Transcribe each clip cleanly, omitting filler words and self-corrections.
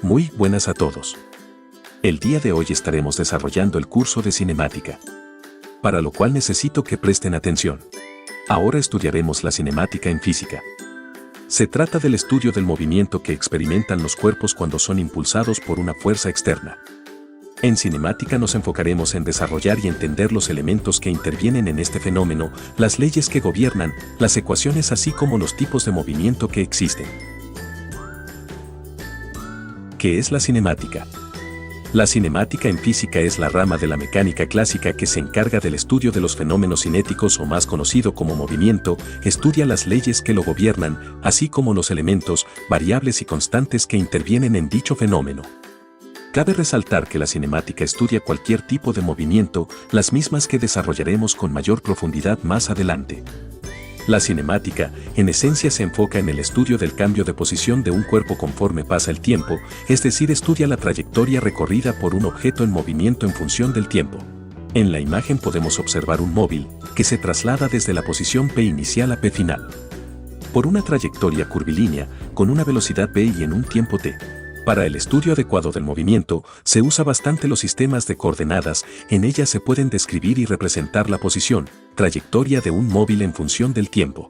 Muy buenas a todos. El día de hoy estaremos desarrollando el curso de cinemática, para lo cual necesito que presten atención. Ahora estudiaremos la cinemática en física. Se trata del estudio del movimiento que experimentan los cuerpos cuando son impulsados por una fuerza externa. En cinemática nos enfocaremos en desarrollar y entender los elementos que intervienen en este fenómeno, las leyes que gobiernan, las ecuaciones así como los tipos de movimiento que existen. ¿Qué es la cinemática? La cinemática en física es la rama de la mecánica clásica que se encarga del estudio de los fenómenos cinéticos o más conocido como movimiento, estudia las leyes que lo gobiernan, así como los elementos, variables y constantes que intervienen en dicho fenómeno. Cabe resaltar que la cinemática estudia cualquier tipo de movimiento, las mismas que desarrollaremos con mayor profundidad más adelante. La cinemática, en esencia, se enfoca en el estudio del cambio de posición de un cuerpo conforme pasa el tiempo, es decir, estudia la trayectoria recorrida por un objeto en movimiento en función del tiempo. En la imagen podemos observar un móvil, que se traslada desde la posición P inicial a P final, por una trayectoria curvilínea, con una velocidad v y en un tiempo t. Para el estudio adecuado del movimiento, se usa bastante los sistemas de coordenadas, en ellas se pueden describir y representar la posición, trayectoria de un móvil en función del tiempo.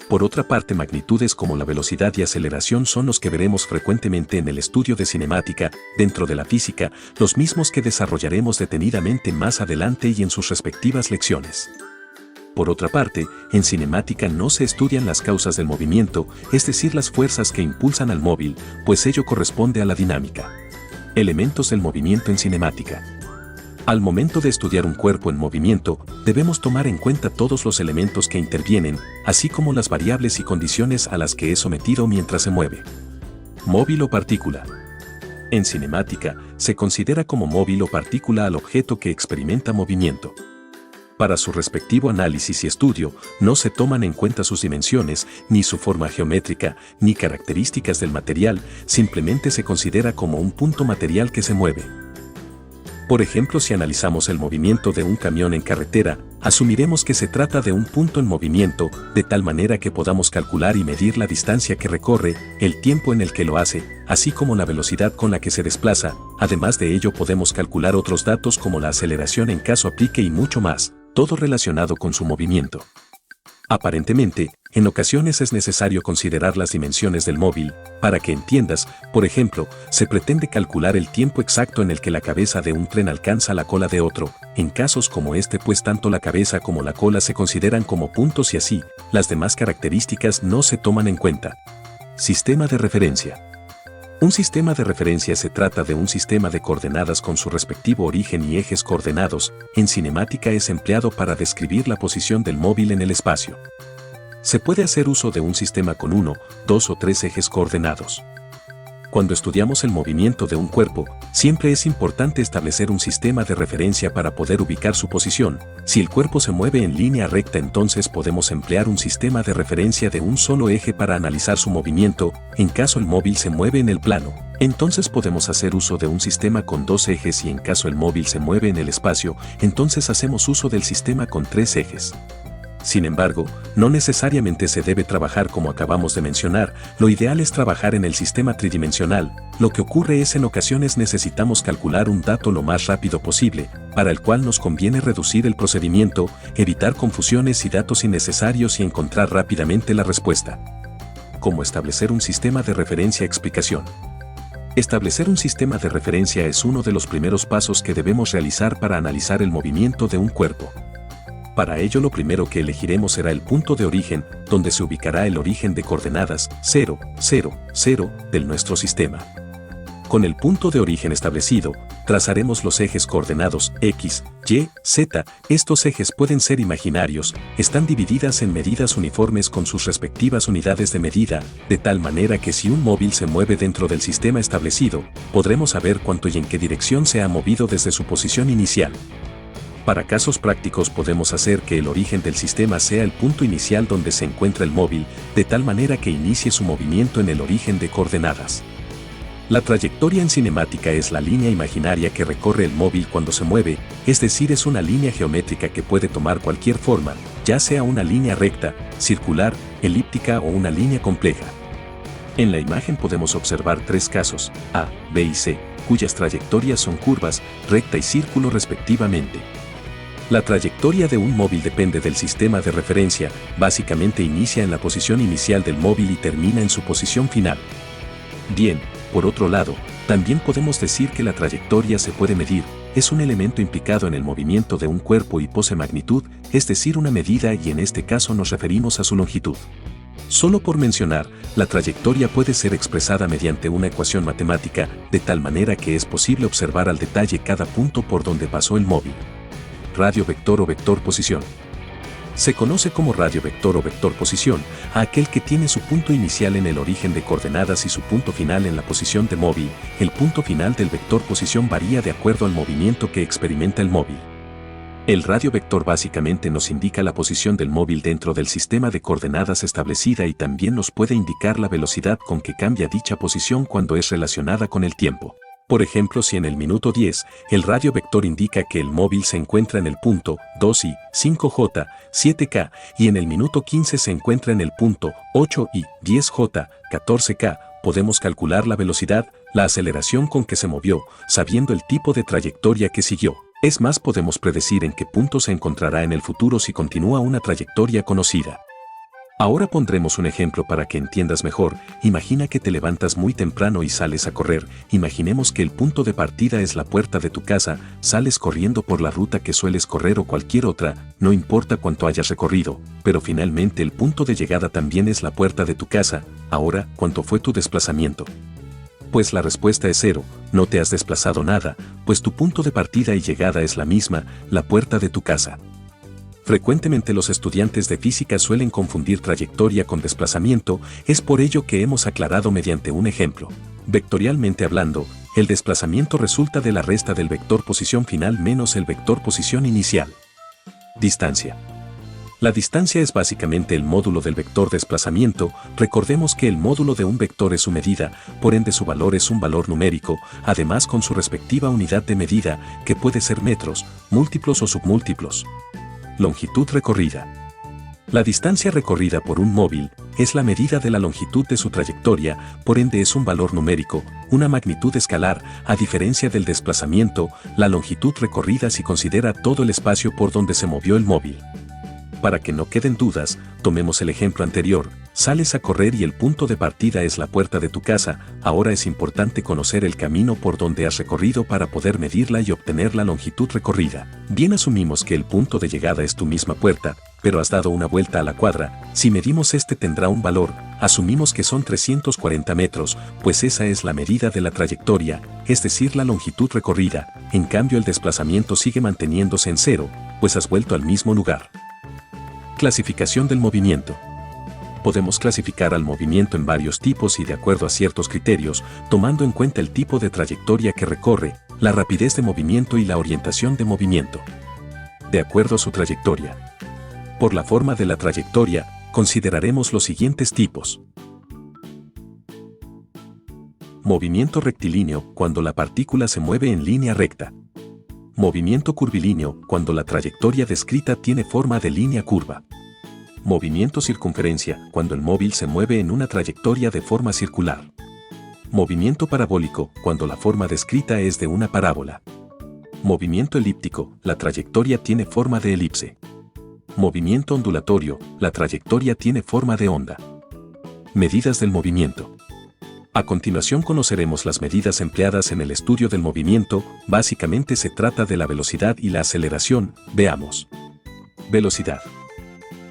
Por otra parte, magnitudes como la velocidad y aceleración son los que veremos frecuentemente en el estudio de cinemática, dentro de la física, los mismos que desarrollaremos detenidamente más adelante y en sus respectivas lecciones. Por otra parte, en cinemática no se estudian las causas del movimiento, es decir, las fuerzas que impulsan al móvil, pues ello corresponde a la dinámica. Elementos del movimiento en cinemática. Al momento de estudiar un cuerpo en movimiento, debemos tomar en cuenta todos los elementos que intervienen, así como las variables y condiciones a las que es sometido mientras se mueve. Móvil o partícula. En cinemática, se considera como móvil o partícula al objeto que experimenta movimiento. Para su respectivo análisis y estudio, no se toman en cuenta sus dimensiones, ni su forma geométrica, ni características del material, simplemente se considera como un punto material que se mueve. Por ejemplo, si analizamos el movimiento de un camión en carretera, asumiremos que se trata de un punto en movimiento, de tal manera que podamos calcular y medir la distancia que recorre, el tiempo en el que lo hace, así como la velocidad con la que se desplaza. Además de ello, podemos calcular otros datos como la aceleración en caso aplique y mucho más, todo relacionado con su movimiento. Aparentemente, en ocasiones es necesario considerar las dimensiones del móvil. Para que entiendas, por ejemplo, se pretende calcular el tiempo exacto en el que la cabeza de un tren alcanza la cola de otro. En casos como este, pues tanto la cabeza como la cola se consideran como puntos y así, las demás características no se toman en cuenta. Sistema de referencia. Un sistema de referencia se trata de un sistema de coordenadas con su respectivo origen y ejes coordenados. En cinemática es empleado para describir la posición del móvil en el espacio. Se puede hacer uso de un sistema con 1, 2 o 3 ejes coordenados. Cuando estudiamos el movimiento de un cuerpo, siempre es importante establecer un sistema de referencia para poder ubicar su posición. Si el cuerpo se mueve en línea recta, entonces podemos emplear un sistema de referencia de un solo eje para analizar su movimiento. En caso el móvil se mueve en el plano, entonces podemos hacer uso de un sistema con 2 ejes y en caso el móvil se mueve en el espacio, entonces hacemos uso del sistema con 3 ejes. Sin embargo, no necesariamente se debe trabajar como acabamos de mencionar, lo ideal es trabajar en el sistema tridimensional. Lo que ocurre es en ocasiones necesitamos calcular un dato lo más rápido posible, para el cual nos conviene reducir el procedimiento, evitar confusiones y datos innecesarios y encontrar rápidamente la respuesta. ¿Cómo establecer un sistema de referencia-explicación? Establecer un sistema de referencia es uno de los primeros pasos que debemos realizar para analizar el movimiento de un cuerpo. Para ello, lo primero que elegiremos será el punto de origen, donde se ubicará el origen de coordenadas 0, 0, 0 del nuestro sistema. Con el punto de origen establecido, trazaremos los ejes coordenados X, Y, Z. Estos ejes pueden ser imaginarios, están divididas en medidas uniformes con sus respectivas unidades de medida, de tal manera que si un móvil se mueve dentro del sistema establecido, podremos saber cuánto y en qué dirección se ha movido desde su posición inicial. Para casos prácticos podemos hacer que el origen del sistema sea el punto inicial donde se encuentra el móvil, de tal manera que inicie su movimiento en el origen de coordenadas. La trayectoria en cinemática es la línea imaginaria que recorre el móvil cuando se mueve, es decir, es una línea geométrica que puede tomar cualquier forma, ya sea una línea recta, circular, elíptica o una línea compleja. En la imagen podemos observar tres casos, A, B y C, cuyas trayectorias son curvas, recta y círculo respectivamente. La trayectoria de un móvil depende del sistema de referencia, básicamente inicia en la posición inicial del móvil y termina en su posición final. Bien, por otro lado, también podemos decir que la trayectoria se puede medir, es un elemento implicado en el movimiento de un cuerpo y posee magnitud, es decir, una medida y en este caso nos referimos a su longitud. Solo por mencionar, la trayectoria puede ser expresada mediante una ecuación matemática, de tal manera que es posible observar al detalle cada punto por donde pasó el móvil. Radio vector o vector posición. Se conoce como radio vector o vector posición a aquel que tiene su punto inicial en el origen de coordenadas y su punto final en la posición de móvil. El punto final del vector posición varía de acuerdo al movimiento que experimenta el móvil. El radio vector básicamente nos indica la posición del móvil dentro del sistema de coordenadas establecida y también nos puede indicar la velocidad con que cambia dicha posición cuando es relacionada con el tiempo. Por ejemplo, si en el minuto 10, el radio vector indica que el móvil se encuentra en el punto 2 y 5J, 7K, y en el minuto 15 se encuentra en el punto 8 y 10J, 14K, podemos calcular la velocidad, la aceleración con que se movió, sabiendo el tipo de trayectoria que siguió. Es más, podemos predecir en qué punto se encontrará en el futuro si continúa una trayectoria conocida. Ahora pondremos un ejemplo para que entiendas mejor. Imagina que te levantas muy temprano y sales a correr. Imaginemos que el punto de partida es la puerta de tu casa, sales corriendo por la ruta que sueles correr o cualquier otra, no importa cuánto hayas recorrido, pero finalmente el punto de llegada también es la puerta de tu casa. Ahora, ¿cuánto fue tu desplazamiento? Pues la respuesta es 0, no te has desplazado nada, pues tu punto de partida y llegada es la misma, la puerta de tu casa. Frecuentemente los estudiantes de física suelen confundir trayectoria con desplazamiento, es por ello que hemos aclarado mediante un ejemplo. Vectorialmente hablando, el desplazamiento resulta de la resta del vector posición final menos el vector posición inicial. Distancia. La distancia es básicamente el módulo del vector desplazamiento. Recordemos que el módulo de un vector es su medida, por ende su valor es un valor numérico, además con su respectiva unidad de medida, que puede ser metros, múltiplos o submúltiplos. Longitud recorrida. La distancia recorrida por un móvil es la medida de la longitud de su trayectoria, por ende es un valor numérico, una magnitud escalar, a diferencia del desplazamiento, la longitud recorrida se considera todo el espacio por donde se movió el móvil. Para que no queden dudas, tomemos el ejemplo anterior, sales a correr y el punto de partida es la puerta de tu casa, ahora es importante conocer el camino por donde has recorrido para poder medirla y obtener la longitud recorrida. Bien, asumimos que el punto de llegada es tu misma puerta, pero has dado una vuelta a la cuadra, si medimos este tendrá un valor, asumimos que son 340 metros, pues esa es la medida de la trayectoria, es decir, la longitud recorrida, en cambio el desplazamiento sigue manteniéndose en 0, pues has vuelto al mismo lugar. Clasificación del movimiento. Podemos clasificar al movimiento en varios tipos y de acuerdo a ciertos criterios, tomando en cuenta el tipo de trayectoria que recorre, la rapidez de movimiento y la orientación de movimiento. De acuerdo a su trayectoria. Por la forma de la trayectoria, consideraremos los siguientes tipos. Movimiento rectilíneo, cuando la partícula se mueve en línea recta. Movimiento curvilíneo, cuando la trayectoria descrita tiene forma de línea curva. Movimiento circunferencia, cuando el móvil se mueve en una trayectoria de forma circular. Movimiento parabólico, cuando la forma descrita es de una parábola. Movimiento elíptico, la trayectoria tiene forma de elipse. Movimiento ondulatorio, la trayectoria tiene forma de onda. Medidas del movimiento. A continuación conoceremos las medidas empleadas en el estudio del movimiento, básicamente se trata de la velocidad y la aceleración, veamos. Velocidad.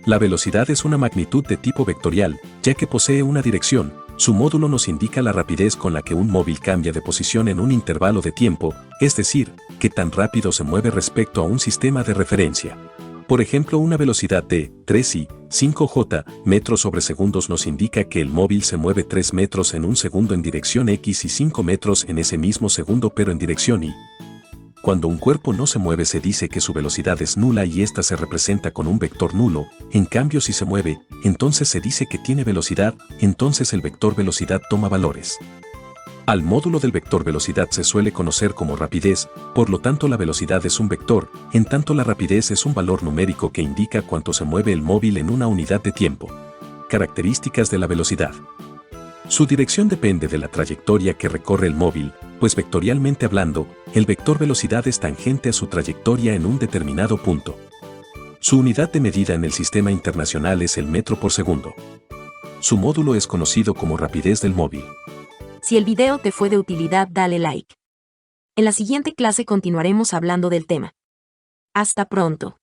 La velocidad es una magnitud de tipo vectorial, ya que posee una dirección, su módulo nos indica la rapidez con la que un móvil cambia de posición en un intervalo de tiempo, es decir, qué tan rápido se mueve respecto a un sistema de referencia. Por ejemplo, una velocidad de 3 y 5J metros sobre segundos nos indica que el móvil se mueve 3 metros en un segundo en dirección X y 5 metros en ese mismo segundo pero en dirección Y. Cuando un cuerpo no se mueve se dice que su velocidad es nula y esta se representa con un vector nulo, en cambio si se mueve, entonces se dice que tiene velocidad, entonces el vector velocidad toma valores. Al módulo del vector velocidad se suele conocer como rapidez, por lo tanto la velocidad es un vector, en tanto la rapidez es un valor numérico que indica cuánto se mueve el móvil en una unidad de tiempo. Características de la velocidad. Su dirección depende de la trayectoria que recorre el móvil, pues vectorialmente hablando, el vector velocidad es tangente a su trayectoria en un determinado punto. Su unidad de medida en el sistema internacional es el metro por segundo. Su módulo es conocido como rapidez del móvil. Si el video te fue de utilidad, dale like. En la siguiente clase continuaremos hablando del tema. Hasta pronto.